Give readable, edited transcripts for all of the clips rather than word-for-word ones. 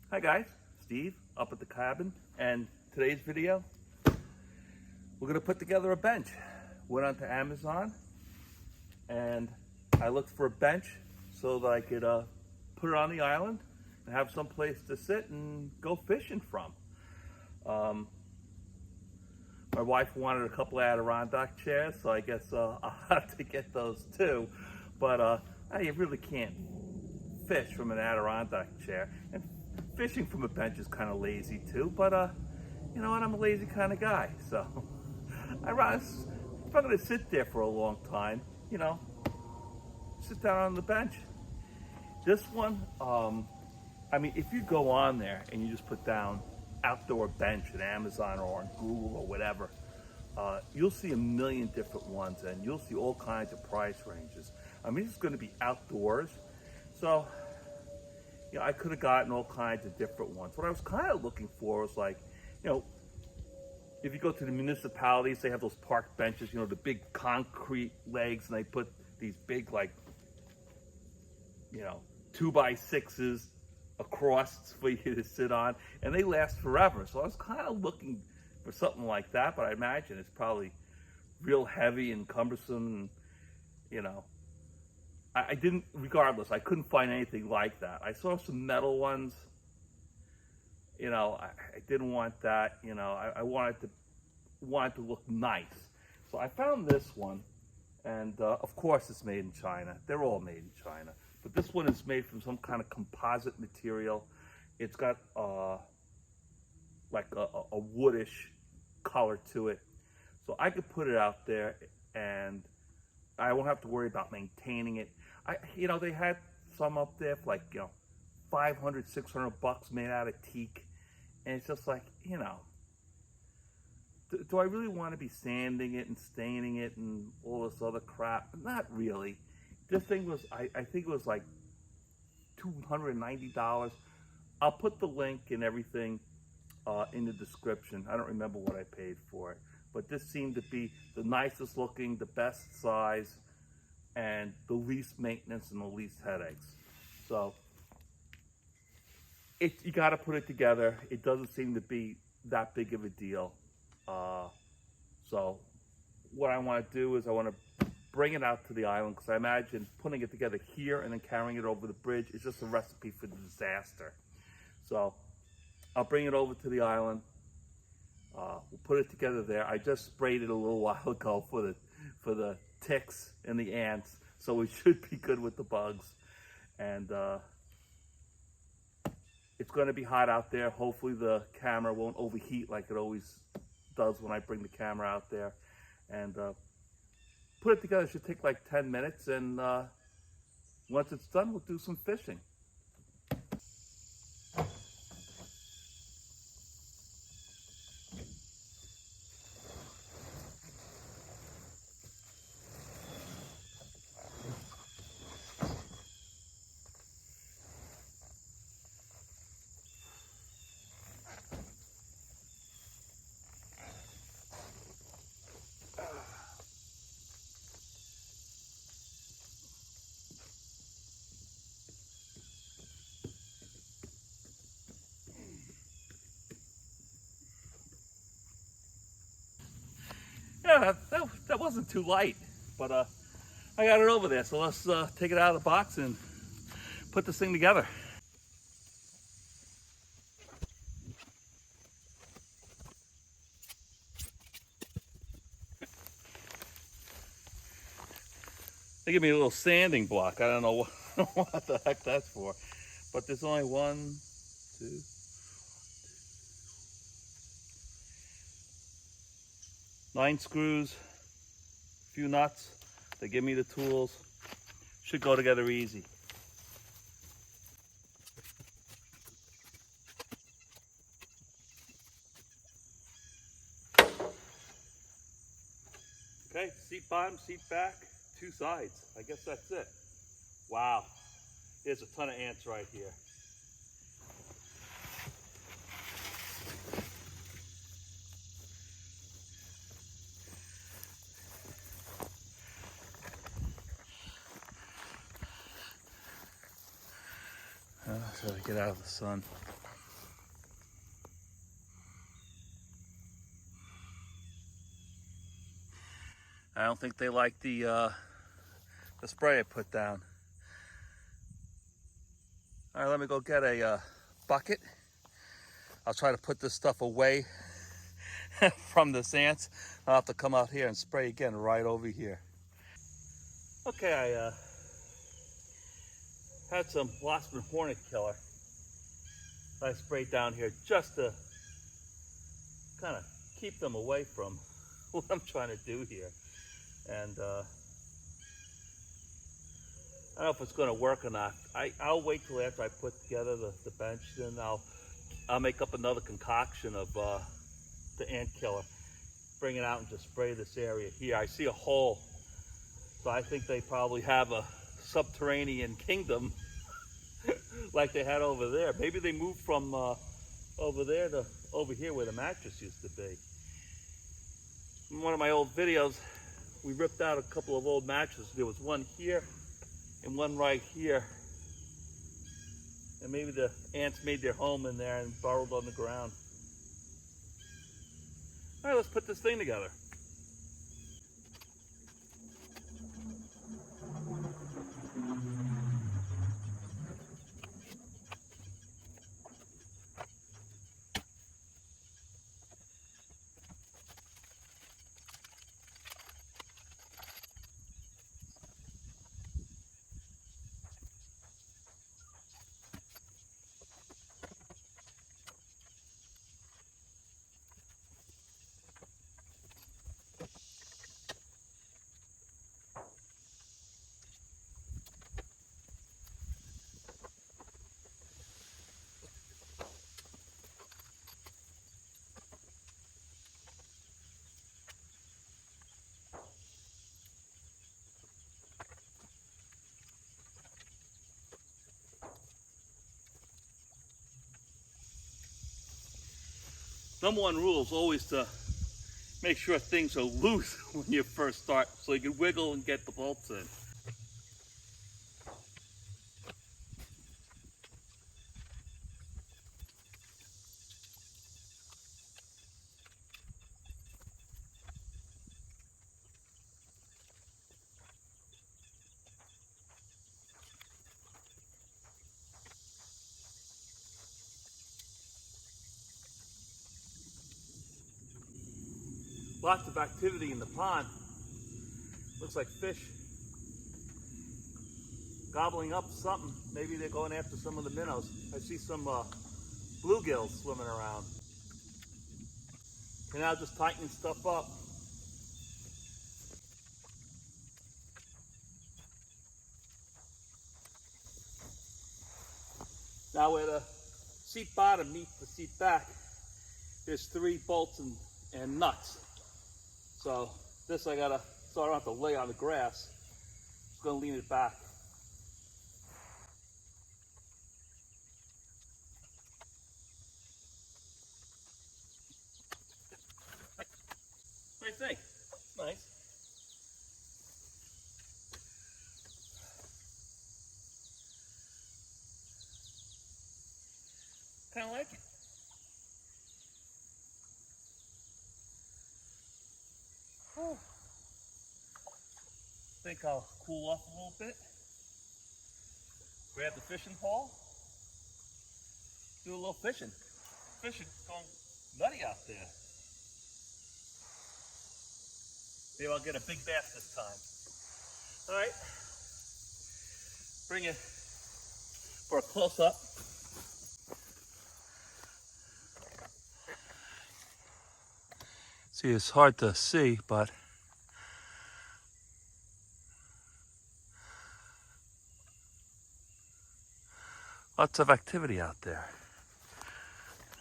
Hi guys, Steve up at the cabin, and today's video, we're gonna put together a bench. Went onto Amazon and I looked for a bench so that I could put it on the island and have some place to sit and go fishing from. My wife wanted a couple of Adirondack chairs, so I guess I'll have to get those too. But you really can't fish from an Adirondack chair, and fishing from a bench is kind of lazy too. But you know what? I'm a lazy kind of guy, so if I'm going to sit there for a long time, you know, sit down on the bench. This one, I mean, if you go on there and you just put down outdoor bench at Amazon or on Google or whatever, you'll see a million different ones, and you'll see all kinds of price ranges. I mean, it's going to be outdoors, so you know, I could have gotten all kinds of different ones. What I was kind of looking for was, like, you know, if you go to the municipalities, they have those park benches, you know, the big concrete legs, and they put these big, like, you know, 2x6s across for you to sit on, and they last forever. So I was kind of looking for something like that, but I imagine it's probably real heavy and cumbersome, and, you know, I didn't, regardless, I couldn't find anything like that. I saw some metal ones, you know, I didn't want that, you know, I wanted to look nice. So I found this one, and of course it's made in China. They're all made in China. But this one is made from some kind of composite material. It's got like a woodish color to it. So I could put it out there and I won't have to worry about maintaining it. You know, they had some up there for, like, you know, $500, $600 made out of teak. And it's just like, you know, do I really want to be sanding it and staining it and all this other crap? Not really. This thing was, I think it was like $290. I'll put the link and everything in the description. I don't remember what I paid for it, but this seemed to be the nicest looking, the best size, and the least maintenance and the least headaches. So you got to put it together. It doesn't seem to be that big of a deal. So what I want to do is I want to bring it out to the island, because I imagine putting it together here and then carrying it over the bridge is just a recipe for disaster. So I'll bring it over to the island. We'll put it together there. I just sprayed it a little while ago for the ticks and the ants, so it should be good with the bugs. And it's going to be hot out there. Hopefully the camera won't overheat like it always does when I bring the camera out there. And put it together. It should take like 10 minutes, and once it's done, we'll do some fishing. Yeah, that wasn't too light, but I got it over there. So let's take it out of the box and put this thing together. They give me a little sanding block. I don't know what the heck that's for, but there's only 1, 2, 9 screws, a few nuts. They give me the tools. Should go together easy. Okay, seat bottom, seat back, 2 sides. I guess that's it. Wow, there's a ton of ants right here. So I get out of the sun. I don't think they like the spray I put down. All right, let me go get a bucket. I'll try to put this stuff away from the ants. I'll have to come out here and spray again right over here. Okay, I had some wasp and hornet killer I sprayed down here just to kind of keep them away from what I'm trying to do here. And I don't know if it's going to work or not. I'll wait till after I put together the bench, then I'll make up another concoction of the ant killer, bring it out and just spray this area here. I see a hole, so I think they probably have a subterranean kingdom like they had over there. Maybe they moved from over there to over here where the mattress used to be. In one of my old videos, we ripped out a couple of old mattresses. There was one here and one right here. And maybe the ants made their home in there and burrowed on the ground. All right, let's put this thing together. Number one rule is always to make sure things are loose when you first start so you can wiggle and get the bolts in. Lots of activity in the pond. Looks like fish gobbling up something. Maybe they're going after some of the minnows. I see some bluegills swimming around. And now just tightening stuff up. Now where the seat bottom meets the seat back, there's 3 bolts and nuts. So this I gotta, so I don't have to lay on the grass. Just gonna lean it back. What do you think? Nice. Kind of like it. Oh. Think I'll cool off a little bit. Grab the fishing pole. Do a little fishing. Fishing going nutty out there. Maybe I'll get a big bass this time. All right. Bring it for a close-up. See, it's hard to see, but lots of activity out there.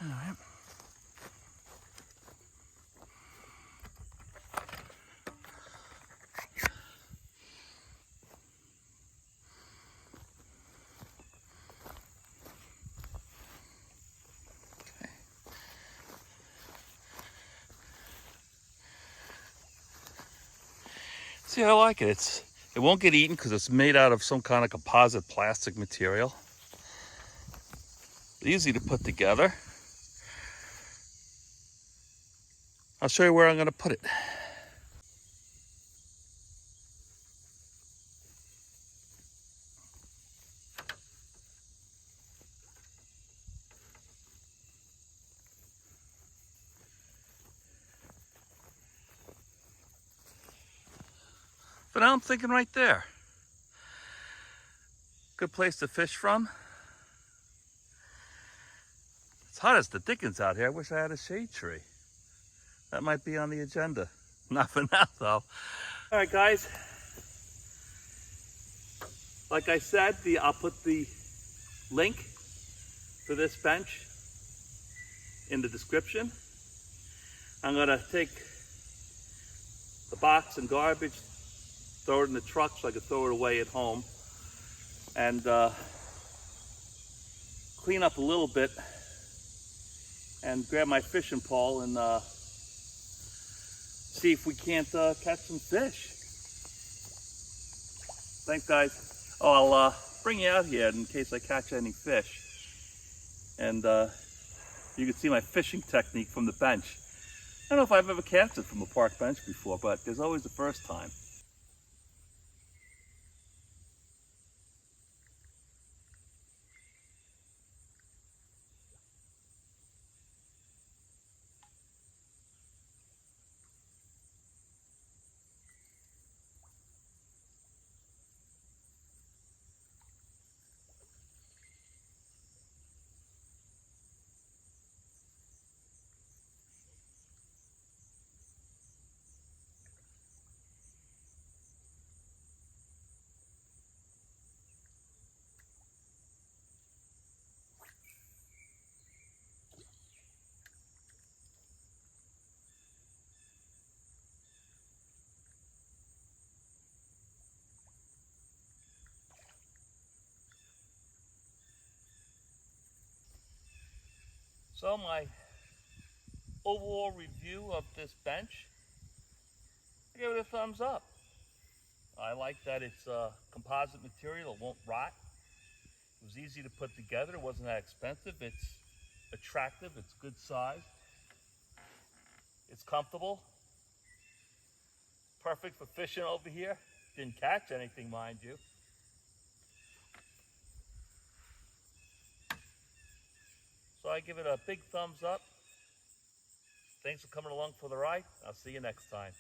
All right. See, I like it. It won't get eaten because it's made out of some kind of composite plastic material. Easy to put together. I'll show you where I'm going to put it. But now I'm thinking right there. Good place to fish from. It's hot as the dickens out here. I wish I had a shade tree. That might be on the agenda. Not for now, though. All right, guys. Like I said, I'll put the link for this bench in the description. I'm gonna take the box and garbage, throw it in the truck so I can throw it away at home, and clean up a little bit and grab my fishing pole and see if we can't catch some fish. Thanks, guys. Oh, I'll bring you out here in case I catch any fish. And you can see my fishing technique from the bench. I don't know if I've ever casted from a park bench before, but there's always the first time. So my overall review of this bench, I give it a thumbs up. I like that it's composite material, it won't rot. It was easy to put together, it wasn't that expensive, it's attractive, it's good size, it's comfortable, perfect for fishing over here. Didn't catch anything, mind you. So I give it a big thumbs up. Thanks for coming along for the ride. I'll see you next time.